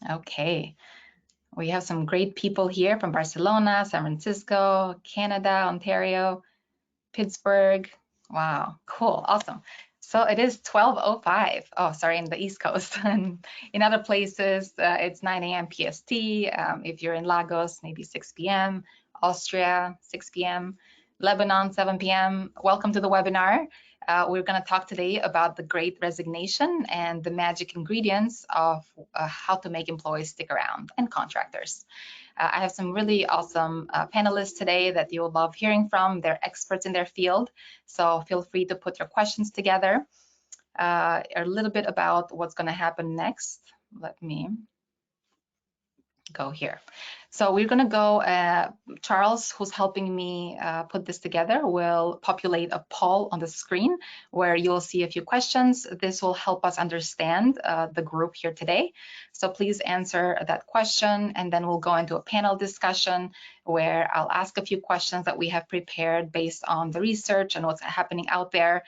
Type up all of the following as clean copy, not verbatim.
Okay, we have some great people here from Barcelona, San Francisco, Canada, Ontario, Pittsburgh. Wow, cool, awesome. So it is 12:05. Oh, sorry, in the East Coast. And in other places, it's 9 a.m. PST. If you're in Lagos, maybe 6 p.m. Austria, 6 p.m. Lebanon, 7 p.m. Welcome to the webinar. We're going to talk today about the Great Resignation and the magic ingredients of how to make employees stick around and contractors. I have some really awesome panelists today that you'll love hearing from. They're experts in their field, so feel free to put your questions together. A little bit about what's going to happen next. Let me go here. So we're going to go, Charles, who's helping me put this together, will populate a poll on the screen where you'll see a few questions. This will help us understand the group here today. So please answer that question, and then we'll go into a panel discussion where I'll ask a few questions that we have prepared based on the research and what's happening out there.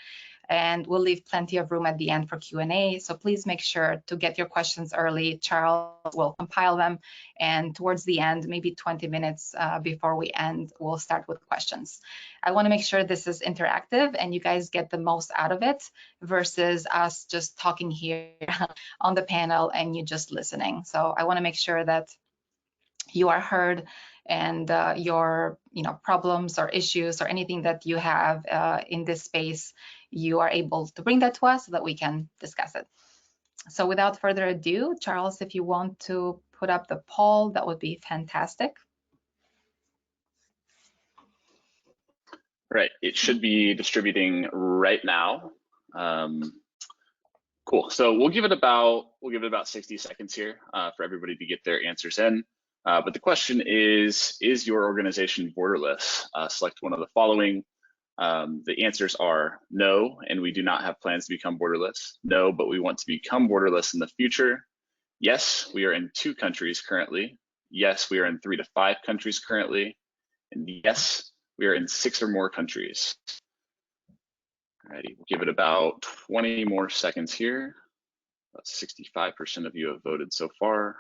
And we'll leave plenty of room at the end for Q&A. So please make sure to get your questions early. Charles will compile them. And towards the end, maybe 20 minutes before we end, we'll start with questions. I want to make sure this is interactive and you guys get the most out of it versus us just talking here on the panel and you just listening. So I want to make sure that you are heard and your problems or issues or anything that you have in this space, you are able to bring that to us so that we can discuss it. So without further ado, Charles, if you want to put up the poll, that would be fantastic. Right, it should be distributing right now. Cool. So we'll give it about 60 seconds here for everybody to get their answers in. But the question is your organization borderless? Select one of the following. The answers are no, and we do not have plans to become borderless. No, but we want to become borderless in the future. Yes, we are in 2 countries currently. Yes, we are in 3 to 5 countries currently. And yes, we are in 6 or more countries. Alrighty, we'll give it about 20 more seconds here. About 65% of you have voted so far.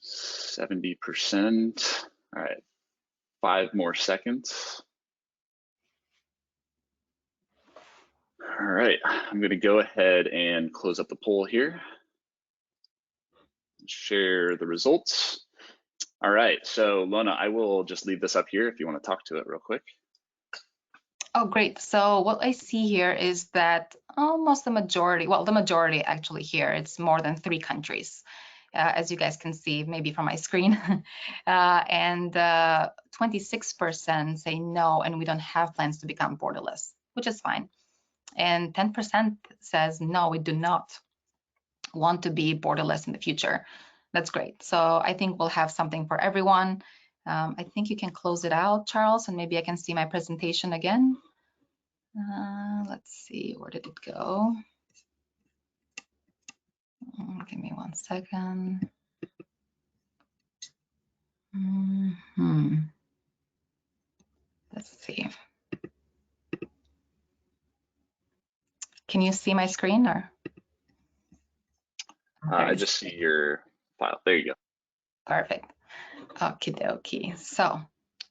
70%. All right, 5 more seconds. All right, I'm going to go ahead and close up the poll here. Share the results. All right, so Lona, I will just leave this up here if you want to talk to it real quick. Oh, great. So what I see here is that almost the majority, well, the majority actually here, it's more than 3 countries. As you guys can see, maybe from my screen, and 26% say no, and we don't have plans to become borderless, which is fine. And 10% says no, we do not want to be borderless in the future. That's great. So I think we'll have something for everyone. I think you can close it out, Charles, and maybe I can see my presentation again. Let's see, where did it go? Give me 1 second. Let's see. Can you see my screen or? I just see your file. There you go. Perfect. Okie dokie. So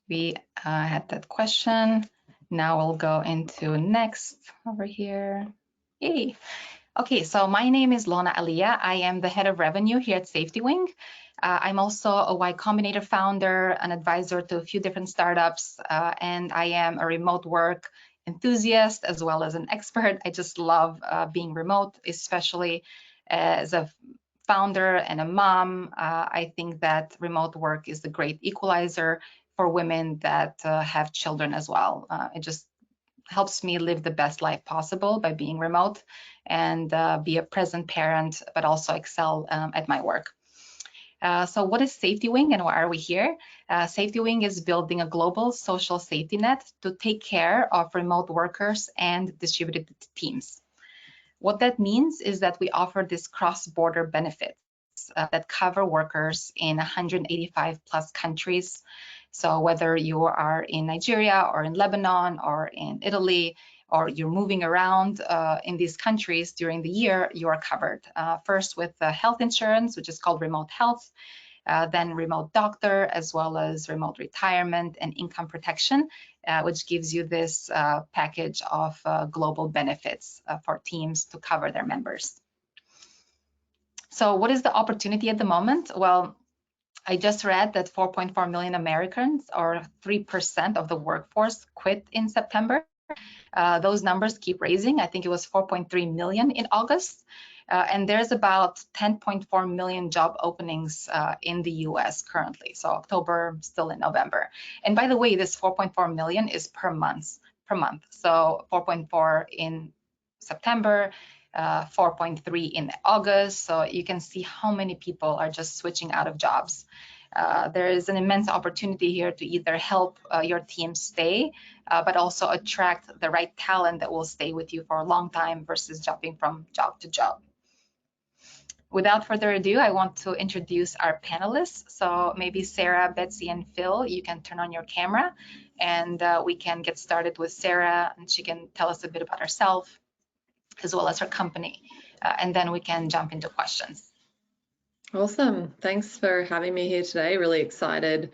we had that question. Now we'll go into next over here. Yay. Okay, so my name is Lona Aliyah. I am the head of revenue here at SafetyWing. I'm also a Y Combinator founder, an advisor to a few different startups, and I am a remote work enthusiast as well as an expert. I just love being remote, especially as a founder and a mom. I think that remote work is a great equalizer for women that have children as well. It just helps me live the best life possible by being remote and be a present parent, but also excel at my work. So what is SafetyWing and why are we here? SafetyWing is building a global social safety net to take care of remote workers and distributed teams. What that means is that we offer this cross-border benefits that cover workers in 185 plus countries. So whether you are in Nigeria or in Lebanon or in Italy or you're moving around in these countries during the year, you are covered. First with the health insurance, which is called remote health, then remote doctor, as well as remote retirement and income protection, which gives you this package of global benefits for teams to cover their members. So what is the opportunity at the moment? Well, I just read that 4.4 million Americans, or 3% of the workforce, quit in September. Those numbers keep raising. I think it was 4.3 million in August. And there's about 10.4 million job openings in the US currently. So October, still in November. And by the way, this 4.4 million is per month. So 4.4 in September, 4.3 in August. So you can see how many people are just switching out of jobs. There is an immense opportunity here to either help your team stay, but also attract the right talent that will stay with you for a long time versus jumping from job to job. Without further ado, I want to introduce our panelists. So maybe Sarah, Betsy, and Phil, you can turn on your camera and we can get started with Sarah, and she can tell us a bit about herself as well as her company. And then we can jump into questions. Awesome. Thanks for having me here today. Really excited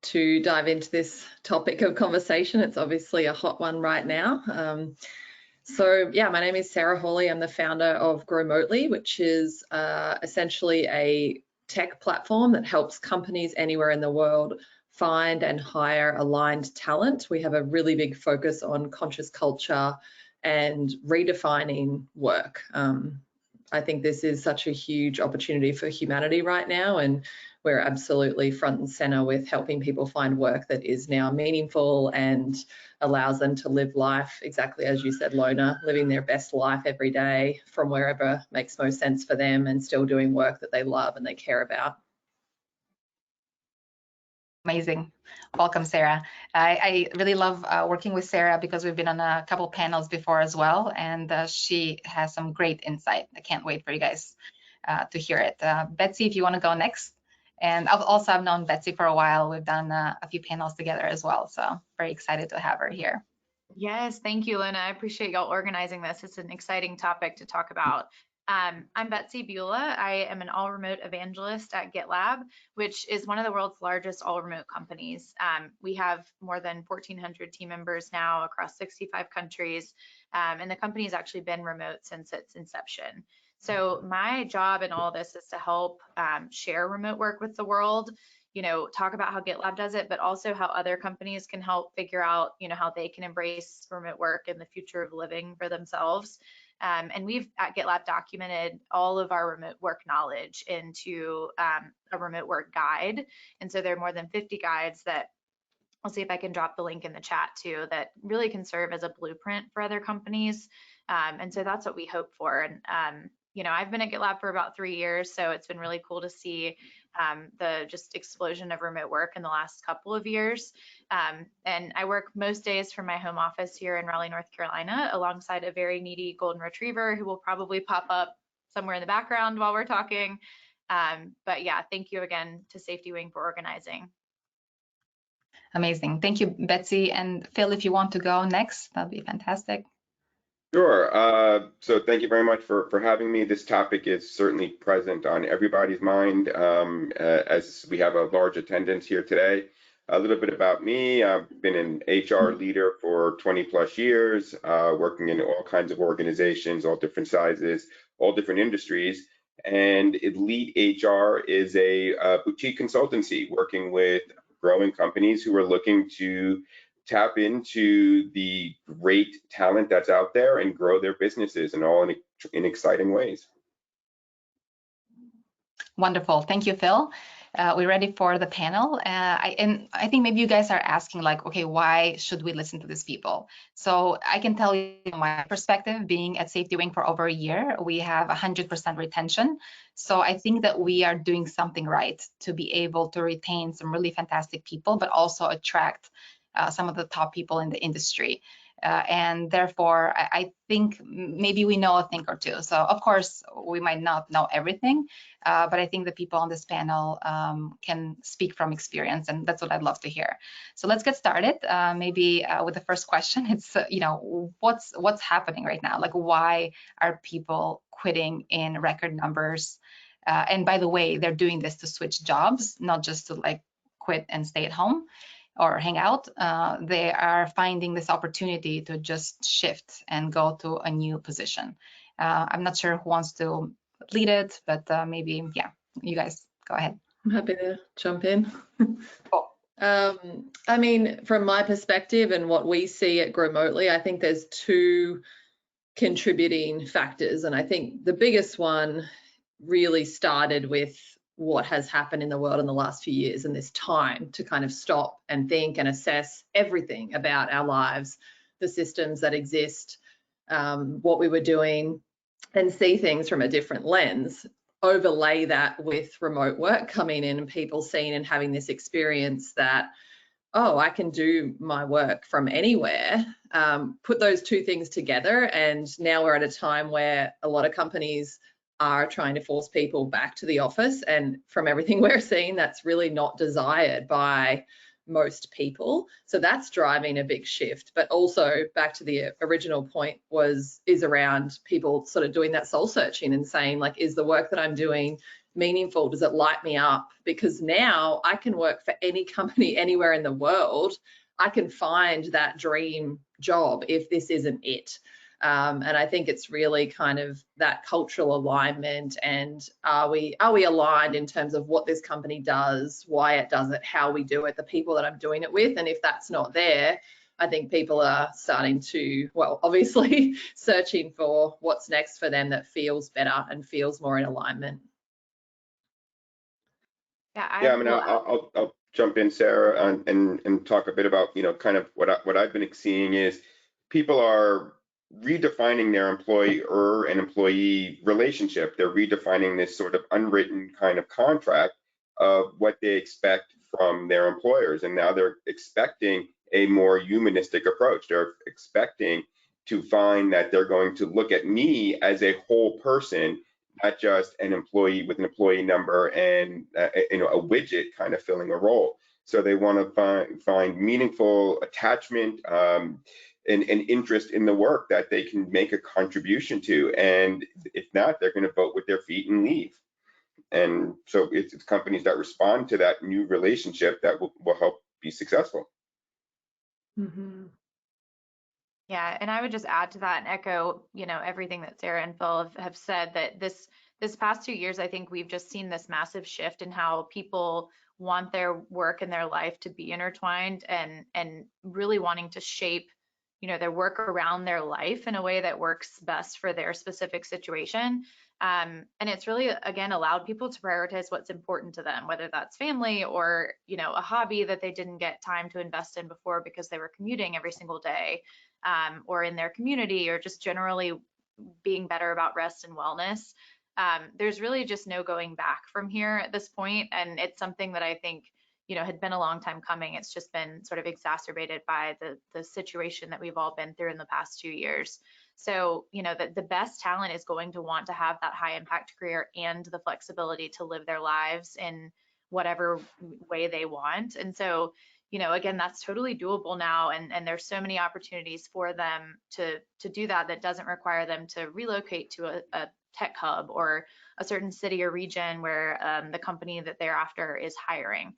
to dive into this topic of conversation. It's obviously a hot one right now. So yeah, my name is Sarah Hawley. I'm the founder of Growmotely, which is essentially a tech platform that helps companies anywhere in the world find and hire aligned talent. We have a really big focus on conscious culture and redefining work. I think this is such a huge opportunity for humanity right now, and we're absolutely front and center with helping people find work that is now meaningful and allows them to live life exactly as you said, Lona, living their best life every day from wherever makes most sense for them and still doing work that they love and they care about. Amazing. Welcome, Sarah. I really love working with Sarah because we've been on a couple panels before as well, and she has some great insight. I can't wait for you guys to hear it. Betsy, if you want to go next. And I've known Betsy for a while. We've done a few panels together as well, so very excited to have her here. Yes, thank you, Lona. I appreciate y'all organizing this. It's an exciting topic to talk about. I'm Betsy Beulah. I am an all-remote evangelist at Gitlab, which is one of the world's largest all-remote companies. We have more than 1,400 team members now across 65 countries, and the company has actually been remote since its inception. So my job in all this is to help share remote work with the world, talk about how Gitlab does it, but also how other companies can help figure out, how they can embrace remote work and the future of living for themselves. And we've at Gitlab documented all of our remote work knowledge into a remote work guide. And so there are more than 50 guides that I'll see if I can drop the link in the chat too, that really can serve as a blueprint for other companies. And so that's what we hope for. And, I've been at Gitlab for about 3 years, so it's been really cool to see the just explosion of remote work in the last couple of years. And I work most days from my home office here in Raleigh, North Carolina, alongside a very needy golden retriever who will probably pop up somewhere in the background while we're talking. But yeah, thank you again to SafetyWing for organizing. Amazing. Thank you, Betsy. And Phil, if you want to go next, that'd be fantastic. Sure. So thank you very much for having me. This topic is certainly present on everybody's mind as we have a large attendance here today. A little bit about me. I've been an HR leader for 20 plus years, working in all kinds of organizations, all different sizes, all different industries. And Elite HR is a boutique consultancy working with growing companies who are looking to tap into the great talent that's out there and grow their businesses and all in exciting ways. Wonderful. Thank you, Phil. We're ready for the panel. And I think maybe you guys are asking like, okay, why should we listen to these people? So I can tell you my perspective, being at SafetyWing for over a year, we have 100% retention. So I think that we are doing something right to be able to retain some really fantastic people, but also attract some of the top people in the industry. And therefore, I think maybe we know a thing or two. So of course, we might not know everything, but I think the people on this panel can speak from experience, and that's what I'd love to hear. So let's get started. Maybe with the first question. It's what's happening right now? Like, why are people quitting in record numbers? And by the way, they're doing this to switch jobs, not just to like quit and stay at home or hang out. They are finding this opportunity to just shift and go to a new position. I'm not sure who wants to lead it, but maybe, yeah, you guys go ahead. I'm happy to jump in. Cool. I mean, from my perspective and what we see at Growmotely, I think there's two contributing factors. And I think the biggest one really started with what has happened in the world in the last few years, and this time to kind of stop and think and assess everything about our lives, the systems that exist, what we were doing, and see things from a different lens. Overlay that with remote work coming in and people seeing and having this experience that, oh, I can do my work from anywhere. Put those two things together, and now we're at a time where a lot of companies are trying to force people back to the office, and from everything we're seeing, that's really not desired by most people. So that's driving a big shift. But also back to the original point is around people sort of doing that soul searching and saying, like, is the work that I'm doing meaningful? Does it light me up? Because now I can work for any company anywhere in the world. I can find that dream job if this isn't it. And I think it's really kind of that cultural alignment, and are we aligned in terms of what this company does, why it does it, how we do it, the people that I'm doing it with. And if that's not there, I think people are starting to, well, obviously searching for what's next for them that feels better and feels more in alignment. Yeah, I mean, I'll jump in, Sarah, and talk a bit about, kind of what I've been seeing is people are redefining their employer and employee relationship. They're redefining this sort of unwritten kind of contract of what they expect from their employers. And now they're expecting a more humanistic approach. They're expecting to find that they're going to look at me as a whole person, not just an employee with an employee number and a widget kind of filling a role. So they want to find meaningful attachment and interest in the work that they can make a contribution to. And if not, they're going to vote with their feet and leave. And so it's companies that respond to that new relationship that will help be successful. Mm-hmm. Yeah, and I would just add to that and echo, everything that Sarah and Phil have said, that this past 2 years, I think we've just seen this massive shift in how people want their work and their life to be intertwined, and really wanting to shape, their work around their life in a way that works best for their specific situation. And it's really, again, allowed people to prioritize what's important to them, whether that's family or, a hobby that they didn't get time to invest in before because they were commuting every single day, or in their community, or just generally being better about rest and wellness. There's really just no going back from here at this point, and it's something that I think had been a long time coming. It's just been sort of exacerbated by the situation that we've all been through in the past 2 years. So the best talent is going to want to have that high impact career and the flexibility to live their lives in whatever way they want. And so again, that's totally doable now, and there's so many opportunities for them to do that doesn't require them to relocate to a tech hub or a certain city or region where the company that they're after is hiring.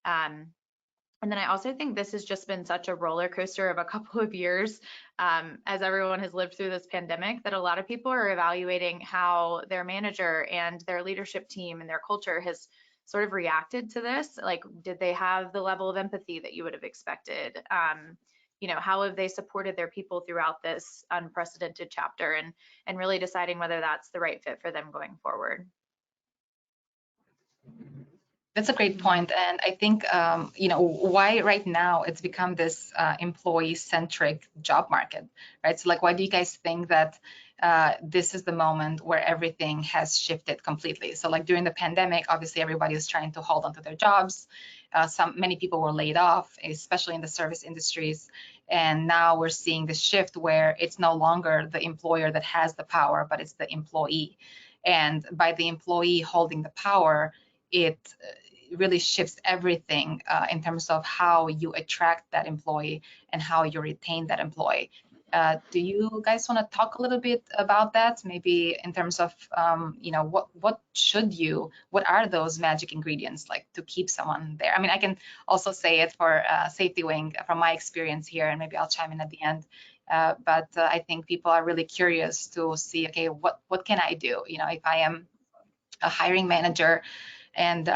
And then I also think this has just been such a roller coaster of a couple of years, as everyone has lived through this pandemic, that a lot of people are evaluating how their manager and their leadership team and their culture has sort of reacted to this. Like, did they have the level of empathy that you would have expected? How have they supported their people throughout this unprecedented chapter, and really deciding whether that's the right fit for them going forward. That's a great point. And I think, why right now it's become this employee-centric job market, right? So like, why do you guys think that this is the moment where everything has shifted completely? So like during the pandemic, obviously everybody was trying to hold on to their jobs. Many people were laid off, especially in the service industries. And now we're seeing the shift where it's no longer the employer that has the power, but it's the employee. And by the employee holding the power, it really shifts everything in terms of how you attract that employee and how you retain that employee. Do you guys want to talk a little bit about that? Maybe in terms of, you know, what are those magic ingredients like to keep someone there? I mean, I can also say it for SafetyWing from my experience here, and maybe I'll chime in at the end. But I think people are really curious to see, okay, what can I do? You know, if I am a hiring manager and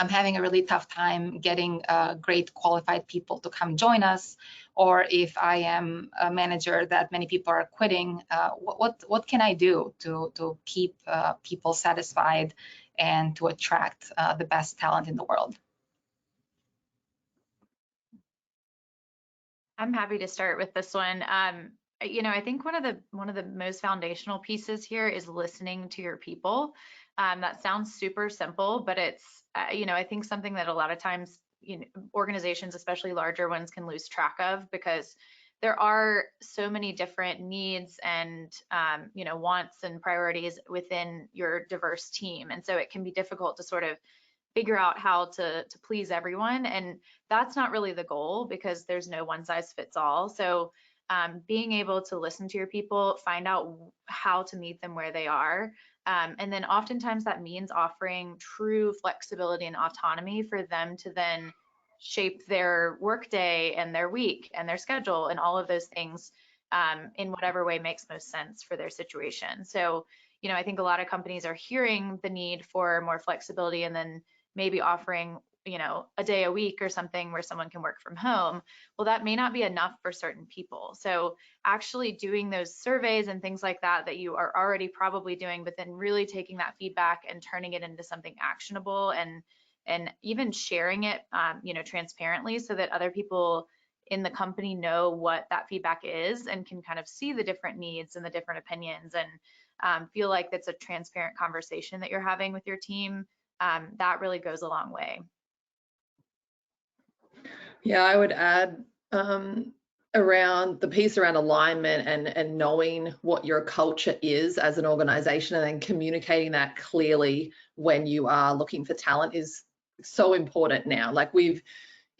I'm having a really tough time getting great qualified people to come join us, or if I am a manager that many people are quitting, what can I do to keep people satisfied and to attract the best talent in the world? I'm happy to start with this one. You know, I think one of the most foundational pieces here is listening to your people. That sounds super simple, but it's you know, I think something that a lot of times, you know, organizations, especially larger ones, can lose track of, because there are so many different needs and you know, wants and priorities within your diverse team, and so it can be difficult to sort of figure out how to please everyone, and that's not really the goal, because there's no one size fits all. So being able to listen to your people, find out how to meet them where they are, and then oftentimes that means offering true flexibility and autonomy for them to then shape their workday and their week and their schedule and all of those things in whatever way makes most sense for their situation. So, you know, I think a lot of companies are hearing the need for more flexibility and then maybe offering, you know, a day a week or something where someone can work from home. Well, that may not be enough for certain people. So actually doing those surveys and things like that you are already probably doing, but then really taking that feedback and turning it into something actionable, and even sharing it, you know, transparently, so that other people in the company know what that feedback is and can kind of see the different needs and the different opinions, and feel like it's a transparent conversation that you're having with your team. That really goes a long way. Yeah, I would add around the piece around alignment and knowing what your culture is as an organization, and then communicating that clearly when you are looking for talent is so important now. Like, we've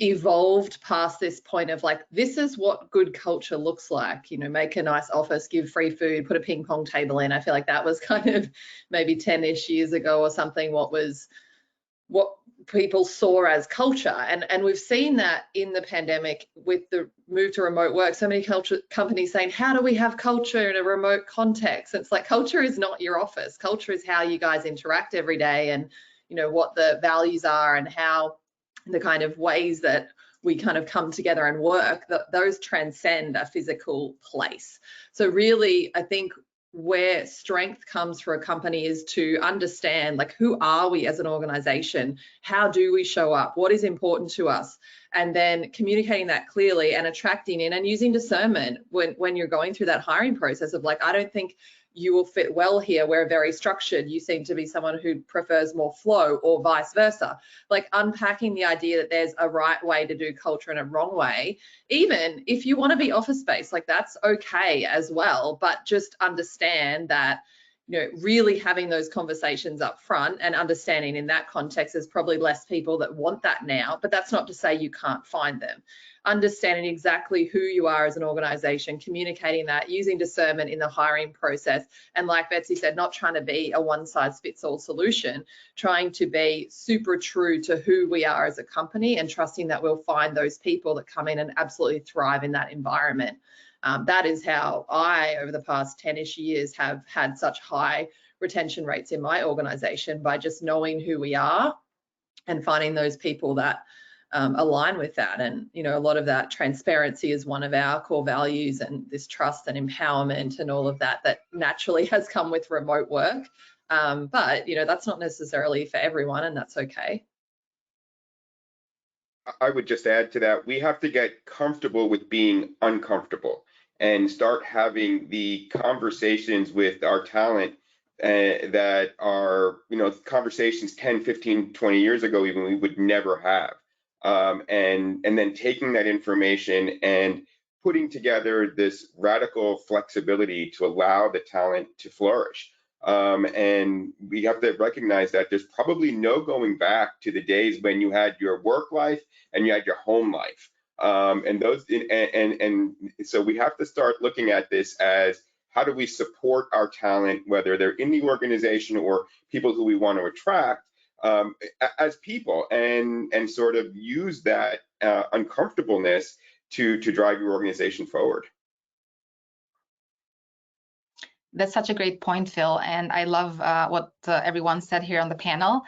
evolved past this point of like, this is what good culture looks like, you know, make a nice office, give free food, put a ping pong table in. I feel like that was kind of maybe 10-ish years ago or something, what people saw as culture. And we've seen that in the pandemic with the move to remote work. So many companies saying, how do we have culture in a remote context? It's like, culture is not your office. Culture is how you guys interact every day, and, you know, what the values are and how the kind of ways that we kind of come together and work, those transcend a physical place. So really, I think where strength comes for a company is to understand, like, who are we as an organization? How do we show up? What is important to us? And then communicating that clearly and attracting in and using discernment when you're going through that hiring process of like, I don't think you will fit well here. We're very structured. You seem to be someone who prefers more flow, or vice versa. Like, unpacking the idea that there's a right way to do culture and a wrong way. Even if you want to be office based, like, that's okay as well, but just understand that, you know, really having those conversations up front and understanding in that context, there's probably less people that want that now, but that's not to say you can't find them. Understanding exactly who you are as an organization, communicating that, using discernment in the hiring process, and like Betsy said, not trying to be a one-size-fits-all solution, trying to be super true to who we are as a company, and trusting that we'll find those people that come in and absolutely thrive in that environment. That is how I, over the past 10-ish years, have had such high retention rates in my organization, by just knowing who we are and finding those people that align with that. And, you know, a lot of that transparency is one of our core values, and this trust and empowerment and all of that naturally has come with remote work. But, you know, that's not necessarily for everyone, and that's okay. I would just add to that, we have to get comfortable with being uncomfortable and start having the conversations with our talent that are, you know, conversations 10, 15, 20 years ago even we would never have. and then taking that information and putting together this radical flexibility to allow the talent to flourish. And we have to recognize that there's probably no going back to the days when you had your work life and you had your home life. And so we have to start looking at this as, how do we support our talent, whether they're in the organization or people who we want to attract, as people, and sort of use that uncomfortableness to drive your organization forward. That's such a great point, Phil, and I love what everyone said here on the panel.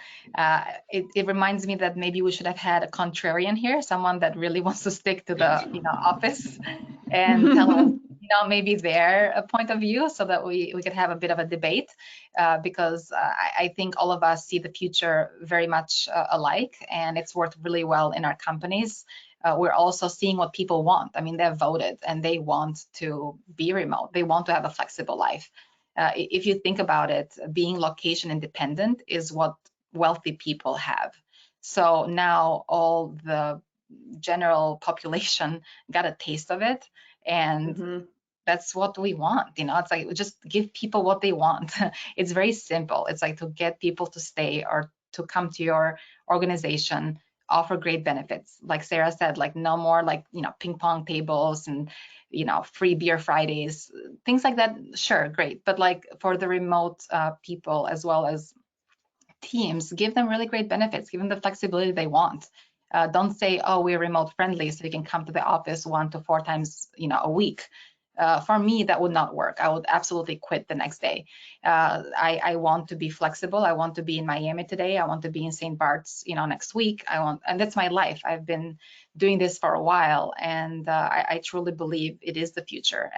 It reminds me that maybe we should have had a contrarian here, someone that really wants to stick to the office and tell us maybe their point of view, so that we could have a bit of a debate, because I think all of us see the future very much alike, and it's worked really well in our companies. We're also seeing what people want. I mean, they've voted and they want to be remote. They want to have a flexible life. If you think about it, being location independent is what wealthy people have. So now all the general population got a taste of it, and that's what we want. It's like, just give people what they want. It's very simple. It's like to get people to stay or to come to your organization, offer great benefits. Like Sarah said, like no more like, ping pong tables and, free beer Fridays, things like that. Sure, great. But like for the remote people as well as teams, give them really great benefits, give them the flexibility they want. Don't say, oh, we're remote friendly, so you can come to the office 1 to 4 times, a week. For me, that would not work. I would absolutely quit the next day. I want to be flexible. I want to be in Miami today. I want to be in St. Bart's, next week. And that's my life. I've been doing this for a while, and I truly believe it is the future.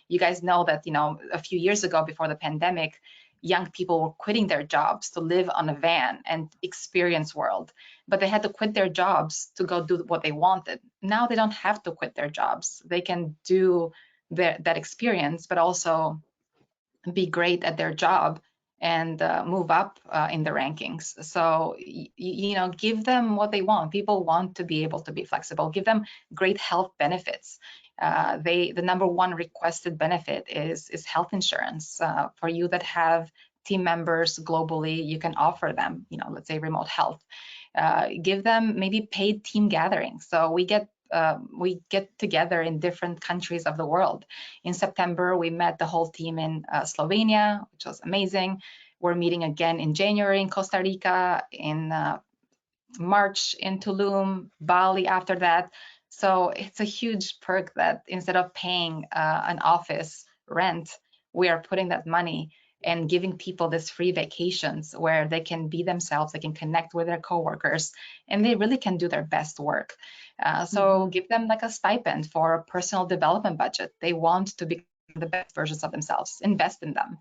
You guys know that, a few years ago, before the pandemic, young people were quitting their jobs to live on a van and experience world, but they had to quit their jobs to go do what they wanted. Now they don't have to quit their jobs. They can do that experience, but also be great at their job and move up in the rankings. So, give them what they want. People want to be able to be flexible. Give them great health benefits. The number one requested benefit is health insurance. For you that have team members globally, you can offer them, let's say remote health. Give them maybe paid team gatherings. So we get together in different countries of the world. In September, we met the whole team in Slovenia, which was amazing. We're meeting again in January in Costa Rica, in March in Tulum, Bali after that. So it's a huge perk that instead of paying an office rent, we are putting that money and giving people this free vacations where they can be themselves, they can connect with their coworkers, and they really can do their best work. So give them like a stipend for a personal development budget. They want to become the best versions of themselves. Invest in them.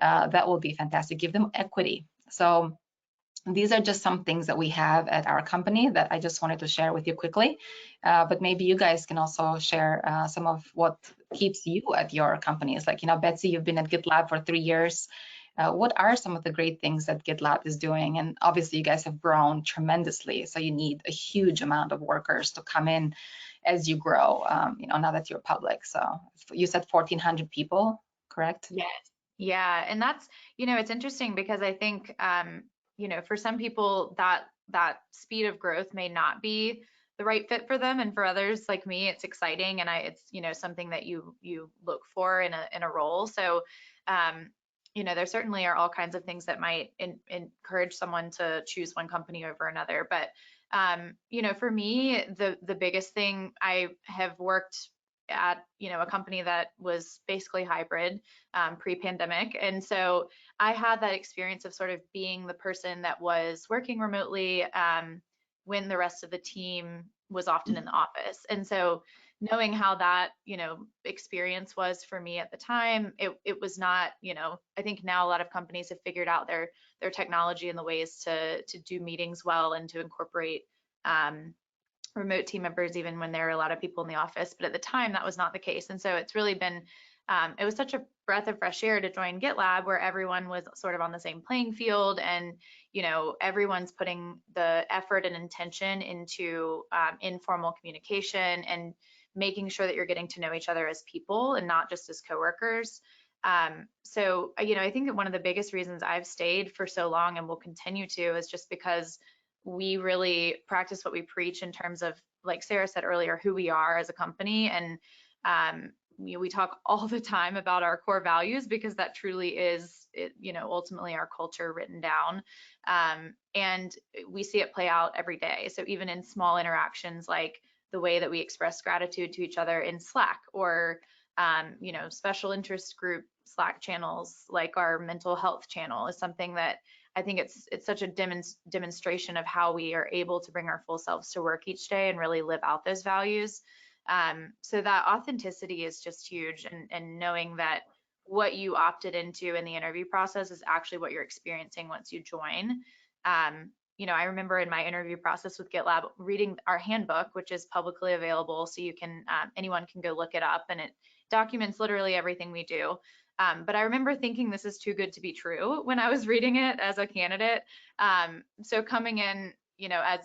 That will be fantastic. Give them equity. So these are just some things that we have at our company that I just wanted to share with you quickly. But maybe you guys can also share some of what keeps you at your companies. Like, Betsy, you've been at Gitlab for 3 years. What are some of the great things that Gitlab is doing? And obviously you guys have grown tremendously, so you need a huge amount of workers to come in as you grow, now that you're public. So you said 1,400 people, correct? Yes. Yeah. And that's, it's interesting because I think, for some people that speed of growth may not be the right fit for them, and for others like me, it's exciting, and it's something that you look for in a role. So there certainly are all kinds of things that might encourage someone to choose one company over another. But for me, the biggest thing, I have worked at a company that was basically hybrid pre-pandemic, and so I had that experience of sort of being the person that was working remotely when the rest of the team was often in the office. And so knowing how that experience was for me at the time, it was not, I think now a lot of companies have figured out their technology and the ways to do meetings well and to incorporate remote team members even when there are a lot of people in the office, but at the time that was not the case. And so it's really been it was such a breath of fresh air to join GitLab, where everyone was sort of on the same playing field, and everyone's putting the effort and intention into informal communication and making sure that you're getting to know each other as people and not just as coworkers. So I think that one of the biggest reasons I've stayed for so long and will continue to is just because we really practice what we preach in terms of, like Sarah said earlier, who we are as a company. And we talk all the time about our core values, because that truly is, ultimately our culture written down. And we see it play out every day. So even in small interactions, like the way that we express gratitude to each other in Slack, or special interest group Slack channels, like our mental health channel, is something that I think it's such a demonstration of how we are able to bring our full selves to work each day and really live out those values. So that authenticity is just huge, and knowing that what you opted into in the interview process is actually what you're experiencing once you join. I remember in my interview process with GitLab reading our handbook, which is publicly available, so you can anyone can go look it up, and it documents literally everything we do. But I remember thinking this is too good to be true when I was reading it as a candidate. So coming in, as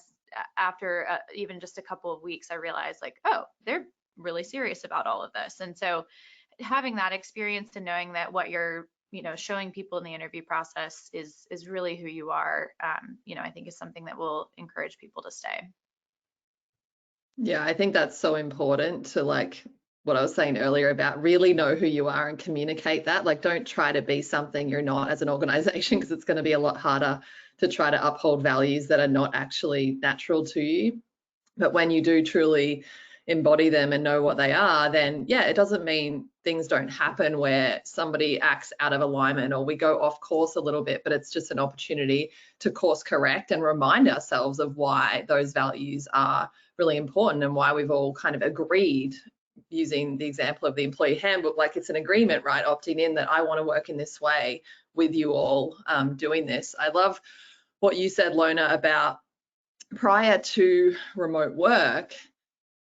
after even just a couple of weeks, I realized, like, oh, they're really serious about all of this. And so having that experience and knowing that what you're showing people in the interview process is really who you are, I think is something that will encourage people to stay. Yeah, I think that's so important to, like, what I was saying earlier about really know who you are and communicate that. Like, don't try to be something you're not as an organization, because it's going to be a lot harder to try to uphold values that are not actually natural to you. But when you do truly embody them and know what they are, then yeah, it doesn't mean things don't happen where somebody acts out of alignment or we go off course a little bit, but it's just an opportunity to course correct and remind ourselves of why those values are really important and why we've all kind of agreed, using the example of the employee handbook, like it's an agreement, right? Opting in that I want to work in this way with you all doing this. I love what you said, Lona, about prior to remote work,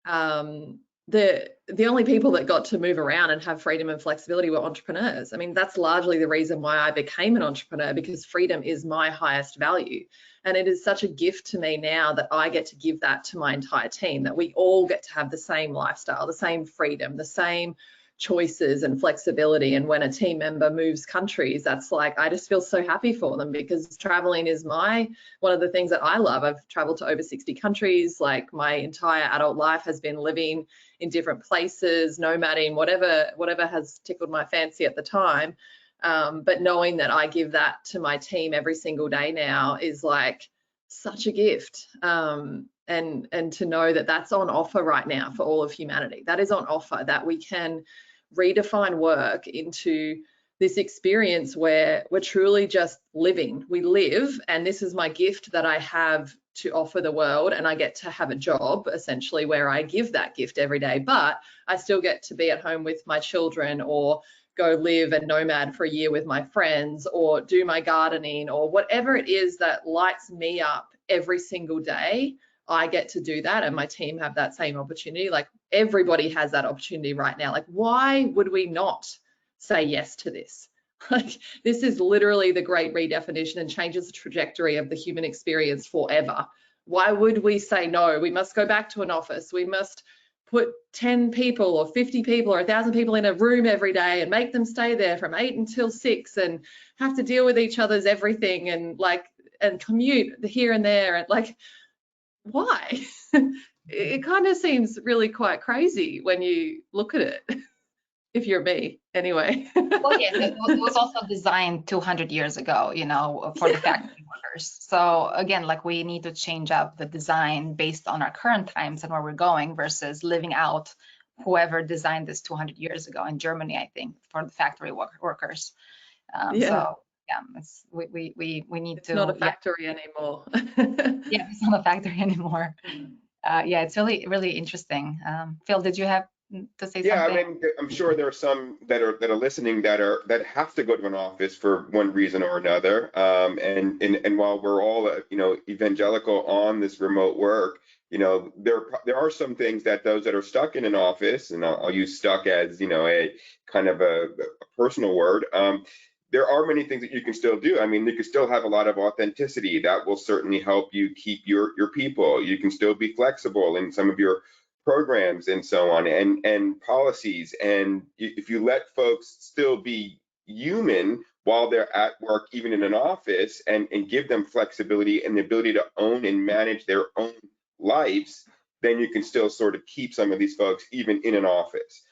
the only people that got to move around and have freedom and flexibility were entrepreneurs. I mean, that's largely the reason why I became an entrepreneur, because freedom is my highest value. And it is such a gift to me now that I get to give that to my entire team, that we all get to have the same lifestyle, the same freedom, the same choices and flexibility. And when a team member moves countries, that's like, I just feel so happy for them, because traveling is one of the things that I love. I've traveled to over 60 countries. Like, my entire adult life has been living in different places, nomading, whatever has tickled my fancy at the time. But knowing that I give that to my team every single day now is like such a gift. And to know that that's on offer right now for all of humanity. That is on offer, that we can redefine work into this experience where we're truly just living. We live, and this is my gift that I have to offer the world, and I get to have a job essentially where I give that gift every day, but I still get to be at home with my children, or go live and nomad for a year with my friends, or do my gardening, or whatever it is that lights me up every single day. I get to do that, and my team have that same opportunity. Like, everybody has that opportunity right now. Like, why would we not say yes to this? Like, this is literally the great redefinition and changes the trajectory of the human experience forever. Why would we say no? We must go back to an office. We must put 10 people or 50 people or 1,000 people in a room every day and make them stay there from 8 until 6 and have to deal with each other's everything, and commute here and there, and like, why? It kind of seems really quite crazy when you look at it, if you're me anyway. Well, yes, it was also designed 200 years ago, for the factory workers. So again, like, we need to change up the design based on our current times and where we're going, versus living out whoever designed this 200 years ago in Germany, I think, for the factory workers. So yeah, we need it's to. Not a factory anymore. Yeah, it's not a factory anymore. Yeah, it's really, really interesting. Phil, did you have to say something? Yeah, I mean, I'm sure there are some that are listening that have to go to an office for one reason or another. And while we're all evangelical on this remote work, there are some things that those that are stuck in an office, and I'll use stuck as a kind of a personal word. There are many things that you can still do. I mean, you can still have a lot of authenticity. That will certainly help you keep your people. You can still be flexible in some of your programs and so on, and policies. And if you let folks still be human while they're at work, even in an office, and give them flexibility and the ability to own and manage their own lives, then you can still sort of keep some of these folks even in an office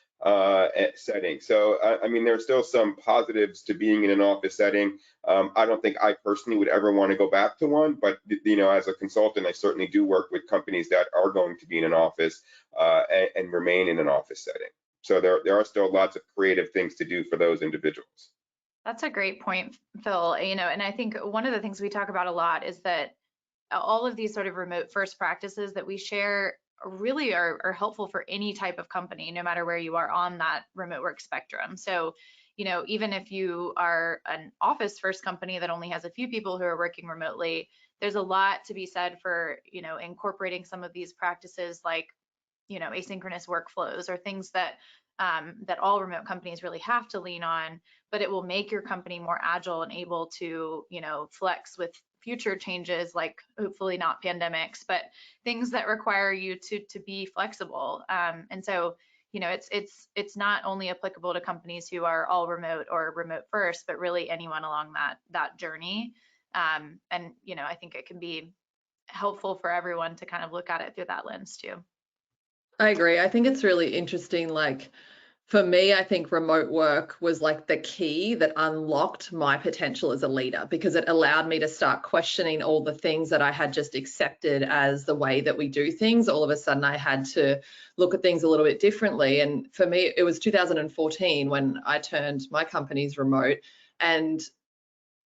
setting. So I mean, there's still some positives to being in an office setting. I don't think I personally would ever want to go back to one, but as a consultant, I certainly do work with companies that are going to be in an office and remain in an office setting. So there are still lots of creative things to do for those individuals. That's a great point, Phil. And I think one of the things we talk about a lot is that all of these sort of remote first practices that we share really are helpful for any type of company, no matter where you are on that remote work spectrum. So, even if you are an office first company that only has a few people who are working remotely, there's a lot to be said for, incorporating some of these practices like, asynchronous workflows or things that that all remote companies really have to lean on, but it will make your company more agile and able to, flex with future changes, like hopefully not pandemics, but things that require you to be flexible. And so, it's not only applicable to companies who are all remote or remote first, but really anyone along that journey. And I think it can be helpful for everyone to kind of look at it through that lens too. I agree. I think it's really interesting. Like, for me, I think remote work was like the key that unlocked my potential as a leader, because it allowed me to start questioning all the things that I had just accepted as the way that we do things. All of a sudden, I had to look at things a little bit differently. And for me, it was 2014 when I turned my companies remote, and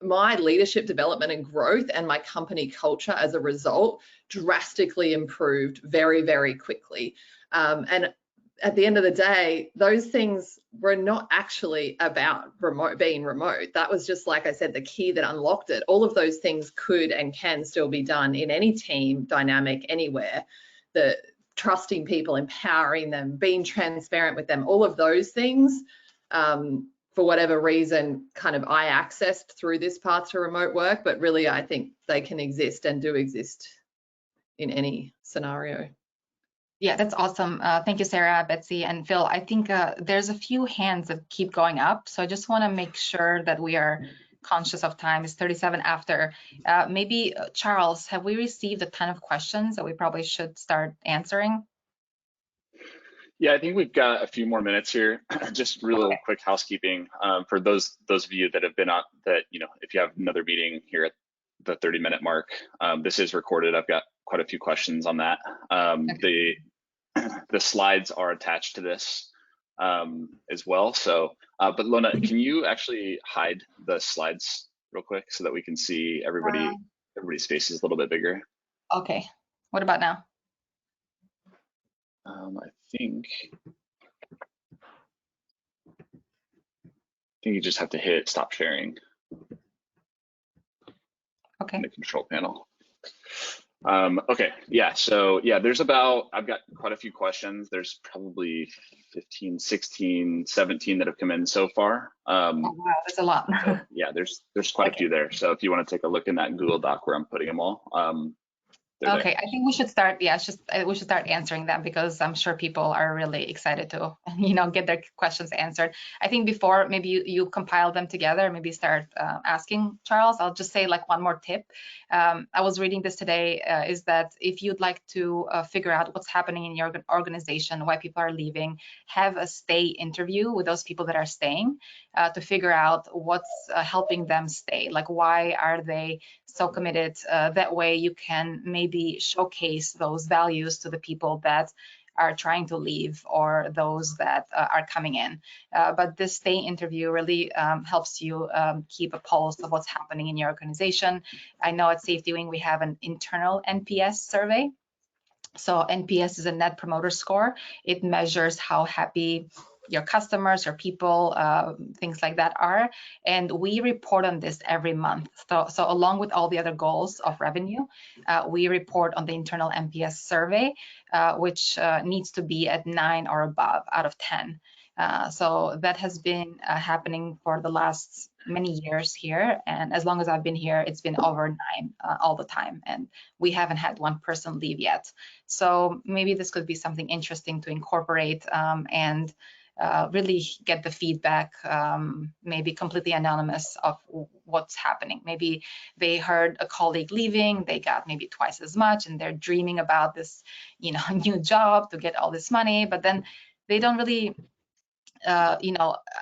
my leadership development and growth and my company culture as a result drastically improved very, very quickly. And at the end of the day, those things were not actually about being remote. That was just, like I said, the key that unlocked it. All of those things could and can still be done in any team dynamic anywhere. The trusting people, empowering them, being transparent with them, all of those things, for whatever reason, kind of I accessed through this path to remote work, but really I think they can exist and do exist in any scenario. Yeah, that's awesome. Thank you, Sarah, Betsy, and Phil. I think there's a few hands that keep going up, so I just want to make sure that we are conscious of time. It's 37 after. Maybe, Charles, have we received a ton of questions that we probably should start answering? Yeah, I think we've got a few more minutes here. Just real quick housekeeping for those of you that have been on that, if you have another meeting here at the 30-minute mark, this is recorded. I've got quite a few questions on that. The slides are attached to this as well. So, but Lona, can you actually hide the slides real quick so that we can see everybody's faces a little bit bigger? Okay. What about now? I think you just have to hit stop sharing. Okay. In the control panel. Okay, yeah, so yeah, I've got quite a few questions. There's probably 15, 16, 17 that have come in so far. Oh, wow, that's a lot. So, yeah, there's quite a few there. So if you want to take a look in that Google Doc where I'm putting them all. Okay, I think we should start. Yeah, we should start answering them, because I'm sure people are really excited to, get their questions answered. I think before maybe you compile them together, maybe start asking Charles. I'll just say like one more tip. I was reading this today, is that if you'd like to figure out what's happening in your organization, why people are leaving, have a stay interview with those people that are staying to figure out what's helping them stay. Like, why are they so committed? That way you can maybe showcase those values to the people that are trying to leave or those that are coming in. But this stay interview really helps you keep a pulse of what's happening in your organization. I know at SafetyWing we have an internal NPS survey. So NPS is a Net Promoter Score. It measures how happy your customers, your people, things like that are. And we report on this every month. So along with all the other goals of revenue, we report on the internal NPS survey, which needs to be at 9 or above out of 10. So that has been happening for the last many years here. And as long as I've been here, it's been over 9 all the time. And we haven't had one person leave yet. So maybe this could be something interesting to incorporate and really get the feedback, maybe completely anonymous, of what's happening. Maybe they heard a colleague leaving, they got maybe twice as much, and they're dreaming about this, new job to get all this money, but then they don't really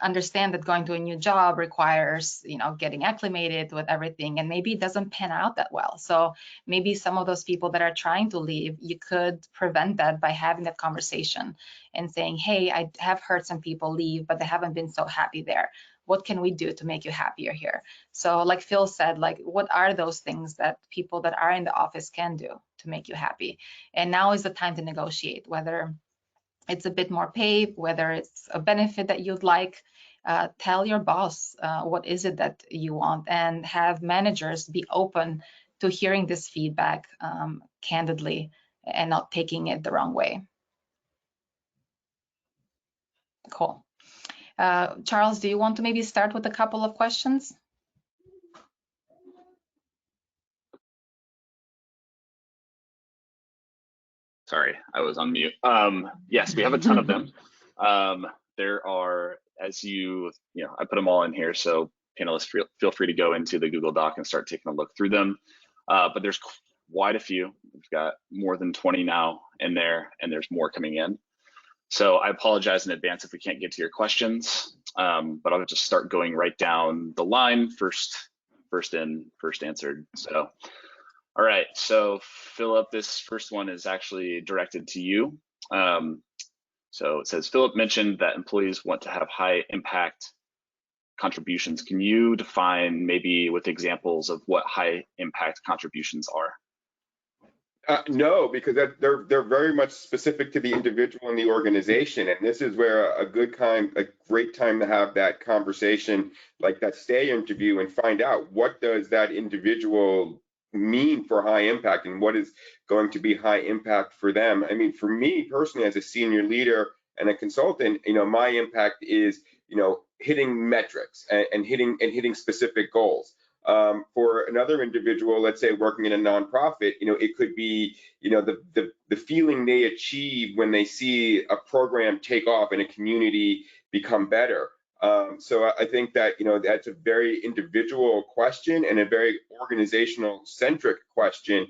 understand that going to a new job requires, getting acclimated with everything, and maybe it doesn't pan out that well. So maybe some of those people that are trying to leave, you could prevent that by having that conversation and saying, hey, I have heard some people leave, but they haven't been so happy there. What can we do to make you happier here? So like Phil said, like, what are those things that people that are in the office can do to make you happy? And now is the time to negotiate, whether it's a bit more pay, whether it's a benefit that you'd like. Tell your boss what is it that you want, and have managers be open to hearing this feedback candidly and not taking it the wrong way. Cool. Charles, do you want to maybe start with a couple of questions? Sorry, I was on mute. Yes, we have a ton of them. There are, as I put them all in here, so panelists feel free to go into the Google Doc and start taking a look through them. But there's quite a few. We've got more than 20 now in there, and there's more coming in. So I apologize in advance if we can't get to your questions, but I'll just start going right down the line, first in, first answered. So, all right, so Philip, this first one is actually directed to you. So it says, Philip mentioned that employees want to have high impact contributions. Can you define maybe with examples of what high impact contributions are? No, because they're very much specific to the individual and the organization, and this is where a great time to have that conversation, like that stay interview, and find out what does that individual mean for high impact, and what is going to be high impact for them. I mean, for me personally, as a senior leader and a consultant, my impact is hitting metrics and hitting specific goals. For another individual, let's say working in a nonprofit, it could be, the feeling they achieve when they see a program take off and a community become better. So I think that, that's a very individual question and a very organizational centric question.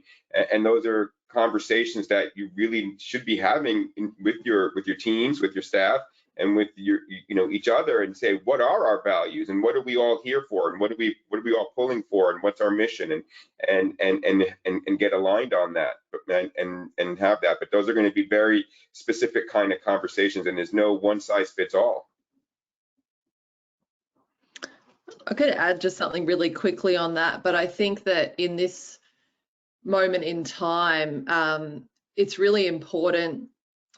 And those are conversations that you really should be having with your teams, with your staff, and with your, each other, and say, what are our values, and what are we all here for, and what are we all pulling for, and what's our mission, and get aligned on that, and have that. But those are going to be very specific kind of conversations, and there's no one size fits all. I could add just something really quickly on that, but I think that in this moment in time, it's really important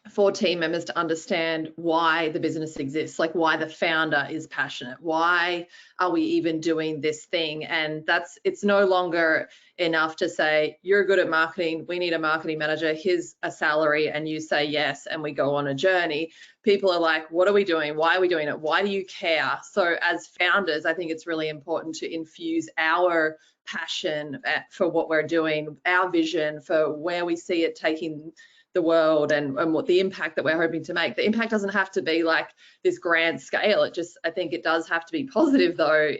for team members to understand why the business exists, like why the founder is passionate, why are we even doing this thing. And it's no longer enough to say, you're good at marketing, we need a marketing manager, here's a salary, and you say yes, and we go on a journey. People are like, what are we doing? Why are we doing it? Why do you care? So as founders, I think it's really important to infuse our passion for what we're doing, our vision for where we see it taking the world, and what the impact that we're hoping to make. The impact doesn't have to be like this grand scale. I think it does have to be positive, though.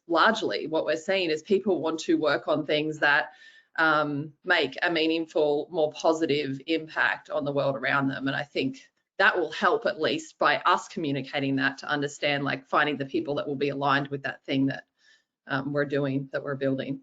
Largely what we're seeing is people want to work on things that make a meaningful, more positive impact on the world around them. And I think that will help, at least by us communicating that, to understand, like, finding the people that will be aligned with that thing that we're doing, that we're building.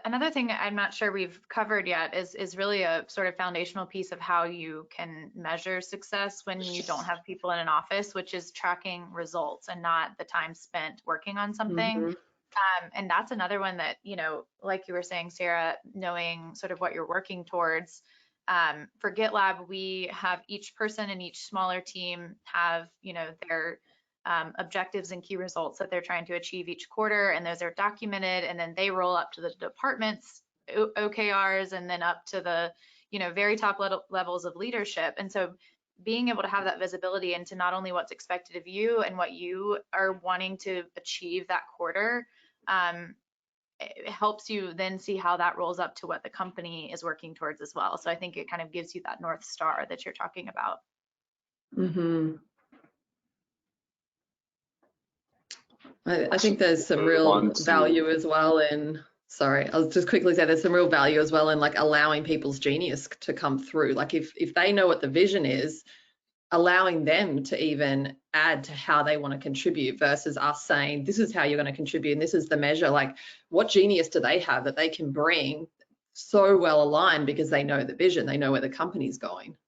Another thing I'm not sure we've covered yet is really a sort of foundational piece of how you can measure success when you don't have people in an office, which is tracking results and not the time spent working on something. Mm-hmm. And that's another one that, like you were saying, Sarah, knowing sort of what you're working towards For Gitlab, we have each person in each smaller team have, their objectives and key results that they're trying to achieve each quarter, and those are documented, and then they roll up to the departments, OKRs, and then up to the, very top levels of leadership. And so being able to have that visibility into not only what's expected of you and what you are wanting to achieve that quarter, it helps you then see how that rolls up to what the company is working towards as well. So I think it kind of gives you that North Star that you're talking about. Mm-hmm. I think there's some real value as well in, sorry, I'll just quickly say there's some real value as well in like allowing people's genius to come through. Like if they know what the vision is, allowing them to even add to how they want to contribute versus us saying, this is how you're going to contribute and this is the measure. Like what genius do they have that they can bring so well aligned because they know the vision, they know where the company's going.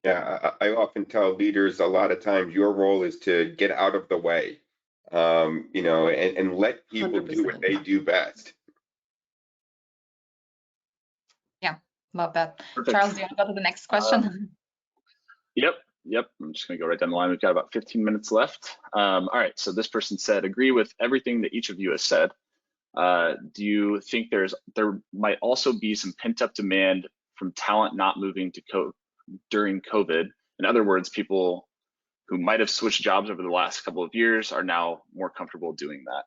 Yeah, I often tell leaders a lot of times your role is to get out of the way, and let people 100%. do what they do best. Yeah, love that. Perfect. Charles, do you want to go to the next question? Yep. I'm just going to go right down the line. We've got about 15 minutes left. All right. So this person said, agree with everything that each of you has said. Do you think there might also be some pent-up demand from talent not moving to during COVID? In other words, people who might have switched jobs over the last couple of years are now more comfortable doing that.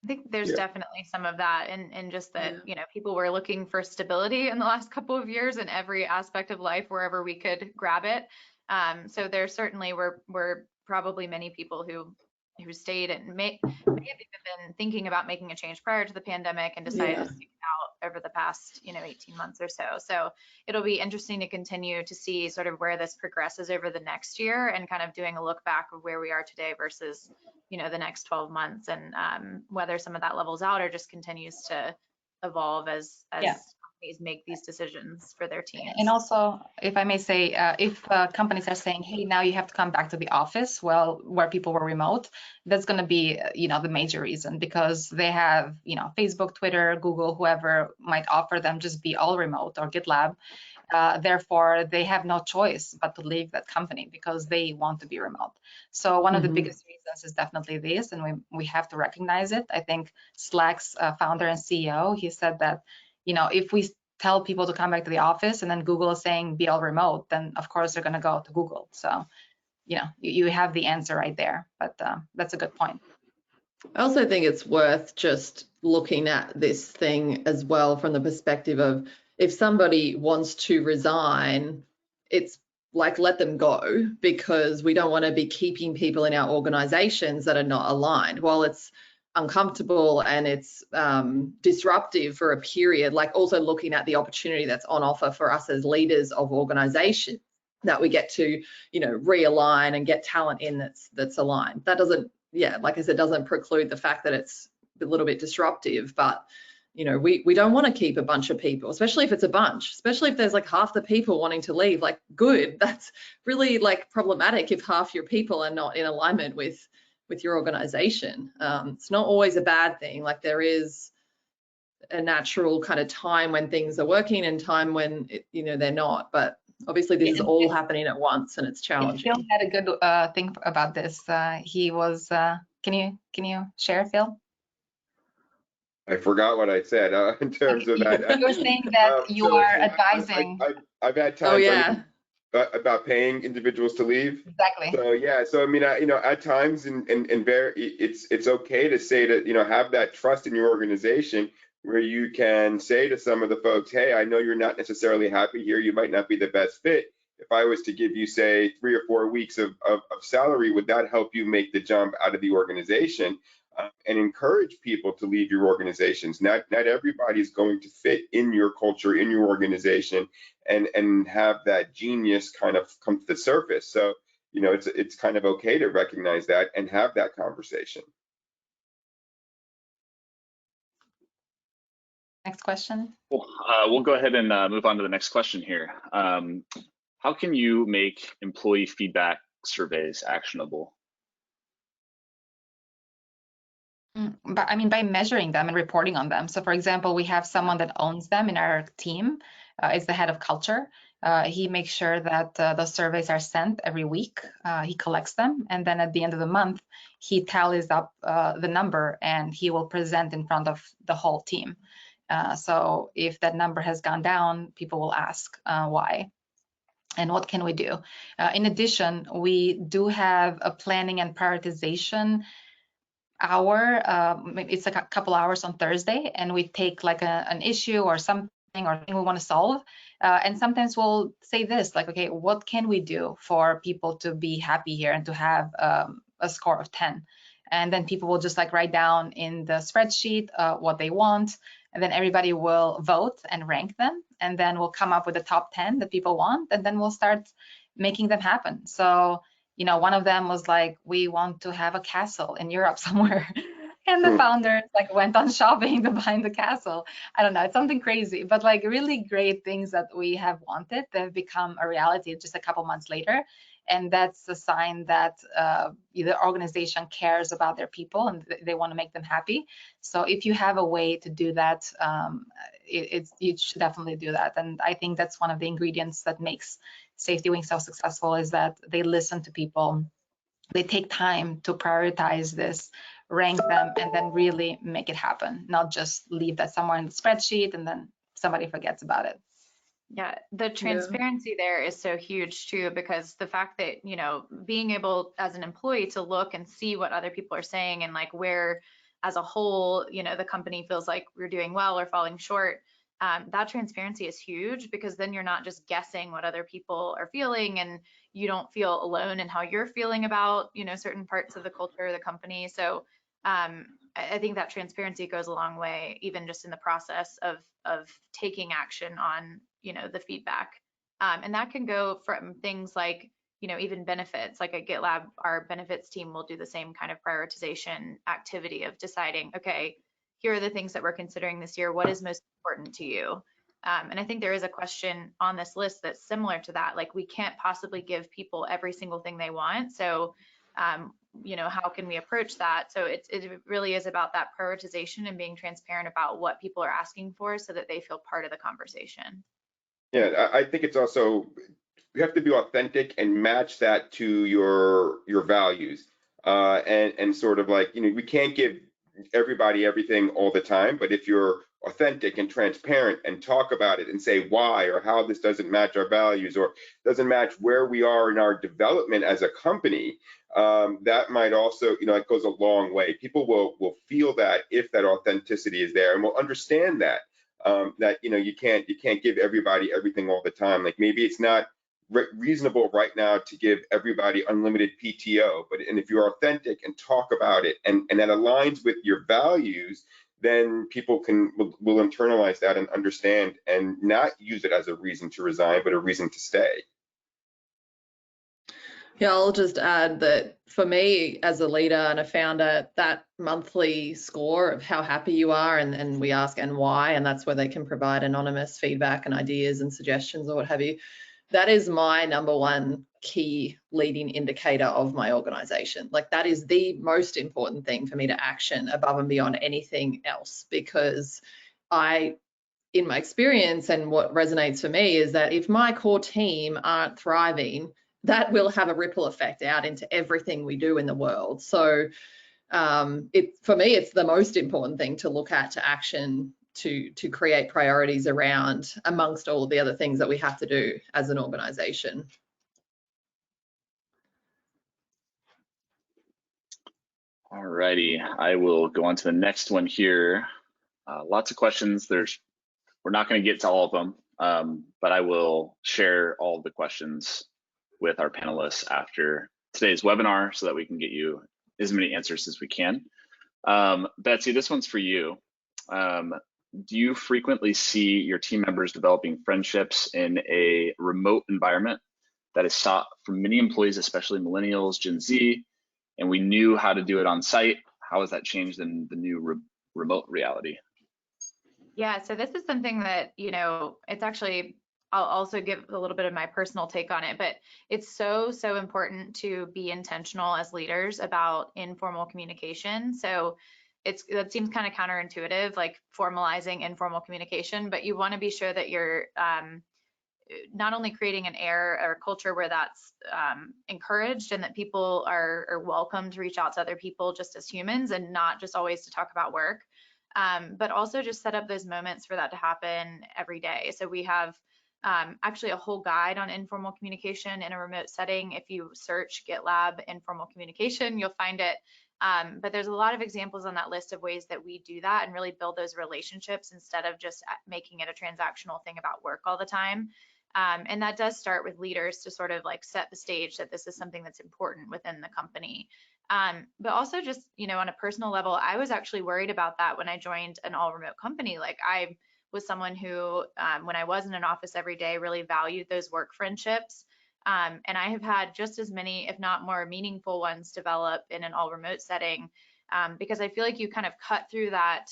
I think there's definitely some of that, and just that, people were looking for stability in the last couple of years in every aspect of life, wherever we could grab it. So there certainly were probably many people who stayed and may have even been thinking about making a change prior to the pandemic and decided to seek it out over the past, 18 months or so. So it'll be interesting to continue to see sort of where this progresses over the next year and kind of doing a look back of where we are today versus, the next 12 months and whether some of that levels out or just continues to evolve as companies make these decisions for their teams. And also, if I may say, if companies are saying, hey, now you have to come back to the office, well, where people were remote, that's going to be, the major reason, because they have, Facebook, Twitter, Google, whoever might offer them just be all remote, or GitLab. Therefore, they have no choice but to leave that company because they want to be remote. So one of the biggest reasons is definitely this, and we have to recognize it. I think Slack's founder and CEO, he said that, if we tell people to come back to the office and then Google is saying be all remote, then of course they're going to go to Google. So, you have the answer right there, but that's a good point. I also think it's worth just looking at this thing as well from the perspective of if somebody wants to resign, it's like let them go, because we don't want to be keeping people in our organizations that are not aligned. While it's uncomfortable and it's disruptive for a period, like also looking at the opportunity that's on offer for us as leaders of organization, that we get to, realign and get talent in that's aligned. That doesn't, like I said, doesn't preclude the fact that it's a little bit disruptive, but we don't want to keep a bunch of people, especially if it's a bunch, especially if there's like half the people wanting to leave. Like, good, that's really like problematic if half your people are not in alignment with your organization. It's not always a bad thing. Like, there is a natural kind of time when things are working and time when they're not, but obviously this is all happening at once and it's challenging. Phil had a good thing about this. He was, can you share, Phil? I forgot what I said in terms of that. You were saying that you are advising. I've had times about paying individuals to leave. Exactly. So I mean, at times it's okay to say that, have that trust in your organization where you can say to some of the folks, hey, I know you're not necessarily happy here. You might not be the best fit. If I was to give you, say, 3 or 4 weeks of salary, would that help you make the jump out of the organization? And encourage people to leave your organizations. Not everybody's going to fit in your culture, in your organization, and have that genius kind of come to the surface. So, it's kind of okay to recognize that and have that conversation. Next question. Cool. We'll go ahead and move on to the next question here. How can you make employee feedback surveys actionable? But I mean, by measuring them and reporting on them. So for example, we have someone that owns them in our team, is the head of culture. He makes sure that the surveys are sent every week. He collects them, and then at the end of the month, he tallies up the number, and he will present in front of the whole team. So if that number has gone down, people will ask why. And what can we do? In addition, we do have a planning and prioritization hour. It's like a couple hours on Thursday, and we take like an issue or something or thing we want to solve. And sometimes we'll say this, like, okay, what can we do for people to be happy here and to have a score of 10? And then people will just like write down in the spreadsheet what they want, and then everybody will vote and rank them, and then we'll come up with the top 10 that people want, and then we'll start making them happen. So, you know, one of them was like, we want to have a castle in Europe somewhere. And the founders like went on shopping to find the castle. I don't know, it's something crazy, but like really great things that we have wanted that have become a reality just a couple months later. And that's a sign that the organization cares about their people and they want to make them happy. So if you have a way to do that, you should definitely do that. And I think that's one of the ingredients that makes SafetyWing so successful, is that they listen to people. They take time to prioritize this, rank them, and then really make it happen, not just leave that somewhere in the spreadsheet and then somebody forgets about it. Yeah, the transparency there is so huge too, because the fact that, you know, being able as an employee to look and see what other people are saying and like where as a whole, you know, the company feels like we're doing well or falling short, that transparency is huge, because then you're not just guessing what other people are feeling, and you don't feel alone in how you're feeling about, you know, certain parts of the culture of the company. So I think that transparency goes a long way, even just in the process of taking action on, you know, the feedback. And that can go from things like, you know, even benefits. Like at Gitlab, our benefits team will do the same kind of prioritization activity of deciding, okay, here are the things that we're considering this year. What is most important to you? And I think there is a question on this list that's similar to that. Like, we can't possibly give people every single thing they want. So, you know, how can we approach that? So it really is about that prioritization and being transparent about what people are asking for so that they feel part of the conversation. Yeah, I think it's also, you have to be authentic and match that to your values. And sort of like, you know, we can't give everybody everything all the time, but if you're authentic and transparent and talk about it and say why or how this doesn't match our values or doesn't match where we are in our development as a company, that might also, you know, it goes a long way. People will feel that if that authenticity is there, and will understand that. That, you know, you can't give everybody everything all the time. Like, maybe it's not reasonable right now to give everybody unlimited PTO, and if you're authentic and talk about it, and that aligns with your values, then people will internalize that and understand, and not use it as a reason to resign, but a reason to stay. Yeah, I'll just add that for me as a leader and a founder, that monthly score of how happy you are, and we ask and why, and that's where they can provide anonymous feedback and ideas and suggestions or what have you. That is my number one key leading indicator of my organization. Like, that is the most important thing for me to action above and beyond anything else, because in my experience, and what resonates for me, is that if my core team aren't thriving, that will have a ripple effect out into everything we do in the world. So for me, it's the most important thing to look at, to action, to create priorities around, amongst all of the other things that we have to do as an organization. All righty, I will go on to the next one here. Lots of questions. We're not going to get to all of them, but I will share all of the questions with our panelists after today's webinar so that we can get you as many answers as we can. Betsy, this one's for you. Do you frequently see your team members developing friendships in a remote environment that is sought from many employees, especially millennials, Gen Z, and we knew how to do it on site? How has that changed in the new remote reality? Yeah, so this is something that, you know, it's actually, I'll also give a little bit of my personal take on it, but it's so important to be intentional as leaders about informal communication. So that seems kind of counterintuitive, like formalizing informal communication, but you want to be sure that you're not only creating an air or culture where that's encouraged and that people are welcome to reach out to other people just as humans and not just always to talk about work, but also just set up those moments for that to happen every day. So we have actually a whole guide on informal communication in a remote setting. If you search GitLab informal communication, you'll find it. But there's a lot of examples on that list of ways that we do that and really build those relationships instead of just making it a transactional thing about work all the time. And that does start with leaders to sort of like set the stage that this is something that's important within the company. But also just, on a personal level, I was actually worried about that when I joined an all remote company. Like I was someone who, when I was in an office every day, really valued those work friendships. And I have had just as many, if not more meaningful ones develop in an all remote setting, because I feel like you kind of cut through that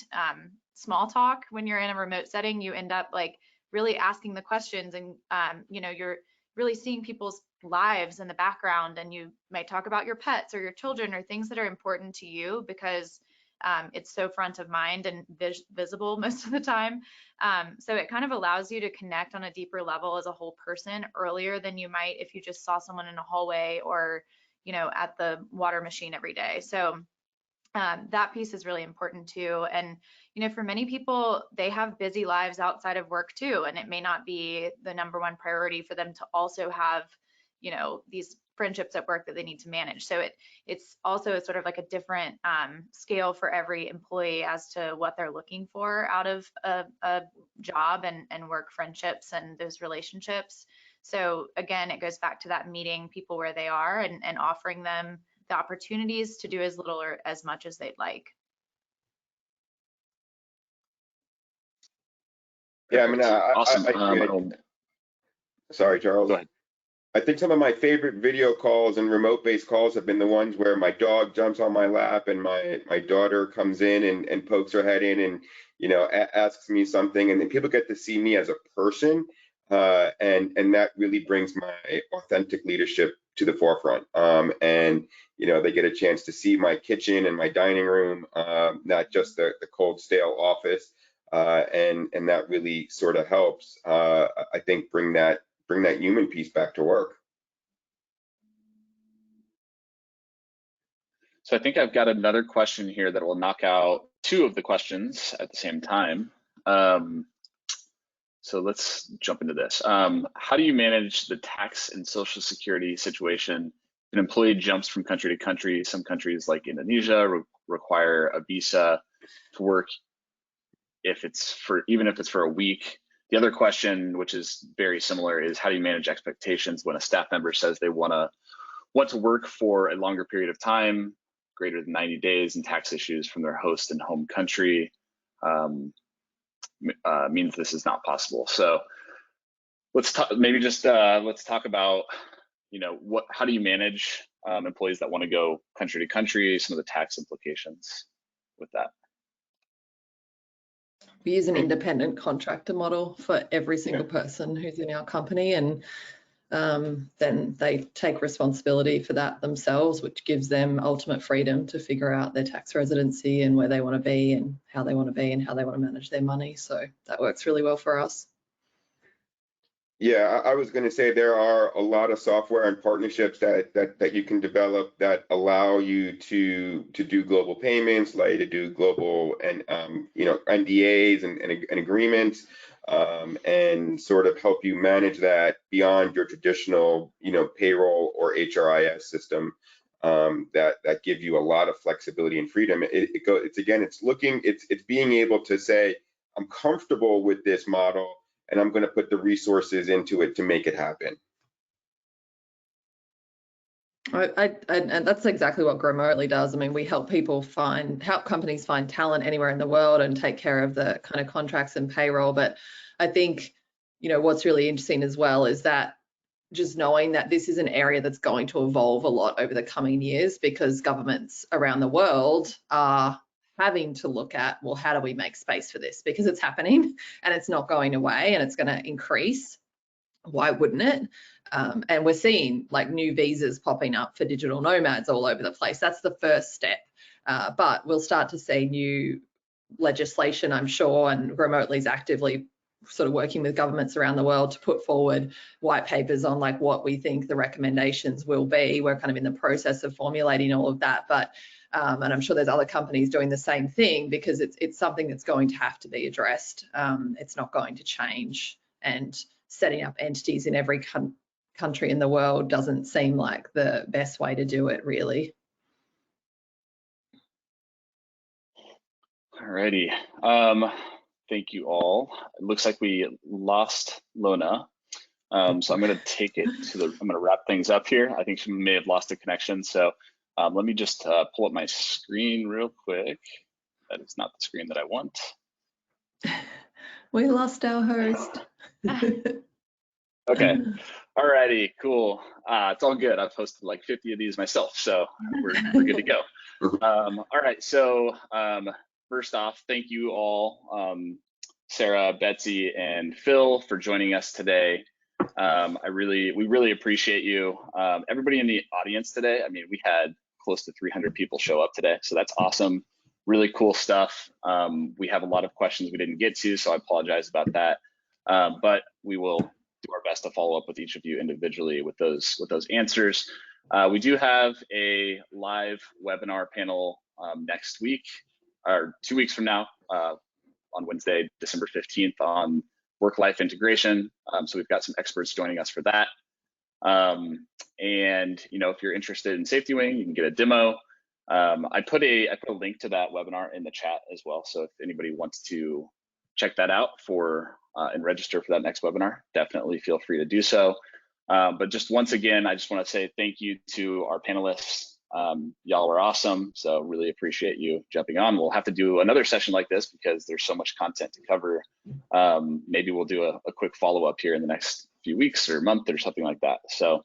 small talk when you're in a remote setting. You end up like really asking the questions and, you're really seeing people's lives in the background, and you might talk about your pets or your children or things that are important to you because it's so front of mind and visible most of the time. So it kind of allows you to connect on a deeper level as a whole person earlier than you might if you just saw someone in a hallway or, at the water machine every day. So that piece is really important too. And, for many people, they have busy lives outside of work too, and it may not be the #1 priority for them to also have, these friendships at work that they need to manage. So it's also sort of like a different scale for every employee as to what they're looking for out of a job and work friendships and those relationships. So again, it goes back to that meeting people where they are and offering them the opportunities to do as little or as much as they'd like. Yeah, I mean, Awesome. Sorry, Charles. Go ahead. I think some of my favorite video calls and remote-based calls have been the ones where my dog jumps on my lap and my daughter comes in and pokes her head in and asks me something, and then people get to see me as a person, and that really brings my authentic leadership to the forefront. And they get a chance to see my kitchen and my dining room, not just the cold, stale office, and that really sort of helps. I think bring that human piece back to work. So I think I've got another question here that will knock out 2 of the questions at the same time. So let's jump into this. How do you manage the tax and social security situation? An employee jumps from country to country. Some countries like Indonesia require a visa to work even if it's for a week. The other question, which is very similar, is how do you manage expectations when a staff member says they want to work for a longer period of time, greater than 90 days, and tax issues from their host and home country means this is not possible. So let's talk about, how do you manage employees that want to go country to country, some of the tax implications with that. We use an independent contractor model for every single person who's in our company, and then they take responsibility for that themselves, which gives them ultimate freedom to figure out their tax residency and where they want to be and how they want to be and how they want to manage their money. So that works really well for us. Yeah, I was going to say there are a lot of software and partnerships that you can develop that allow you to do global payments, like to do global and NDAs and agreements, and sort of help you manage that beyond your traditional payroll or HRIS system, that give you a lot of flexibility and freedom. It's being able to say, I'm comfortable with this model, and I'm going to put the resources into it to make it happen. And that's exactly what Growmotely does. I mean, we help companies find talent anywhere in the world and take care of the kind of contracts and payroll. But I think, what's really interesting as well is that just knowing that this is an area that's going to evolve a lot over the coming years, because governments around the world are having to look at, well, how do we make space for this? Because it's happening and it's not going away and it's going to increase. Why wouldn't it? And we're seeing like new visas popping up for digital nomads all over the place. That's the first step. but we'll start to see new legislation, I'm sure, and Remotely is actively sort of working with governments around the world to put forward white papers on like what we think the recommendations will be. We're kind of in the process of formulating all of that, but and I'm sure there's other companies doing the same thing, because it's something that's going to have to be addressed. It's not going to change, and setting up entities in every country in the world doesn't seem like the best way to do it, really. Alrighty. Thank you all. It looks like we lost Lona. So I'm going to take it to I'm going to wrap things up here. I think she may have lost a connection. So let me just pull up my screen real quick. That is not the screen that I want. We lost our host. Okay. Alrighty, cool. It's all good. I've posted like 50 of these myself, so we're good to go. All right, so first off, thank you all, Sarah, Betsy, and Phil, for joining us today. We really appreciate you. Everybody in the audience today, I mean, we had close to 300 people show up today, so that's awesome. Really cool stuff. We have a lot of questions we didn't get to, so I apologize about that. But we will do our best to follow up with each of you individually with those answers. We do have a live webinar panel next week, or 2 weeks from now, on Wednesday, December 15th, on work-life integration. So we've got some experts joining us for that. And if you're interested in SafetyWing, you can get a demo. I put a link to that webinar in the chat as well. So if anybody wants to check that out and register for that next webinar, definitely feel free to do so. But just once again, I just want to say thank you to our panelists. Y'all were awesome, so really appreciate you jumping on. We'll have to do another session like this because there's so much content to cover. Maybe we'll do a quick follow-up here in the next few weeks or month or something like that. So,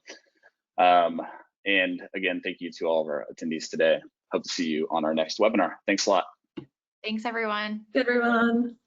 and again, thank you to all of our attendees today. Hope to see you on our next webinar. Thanks a lot. Thanks, everyone. Everyone.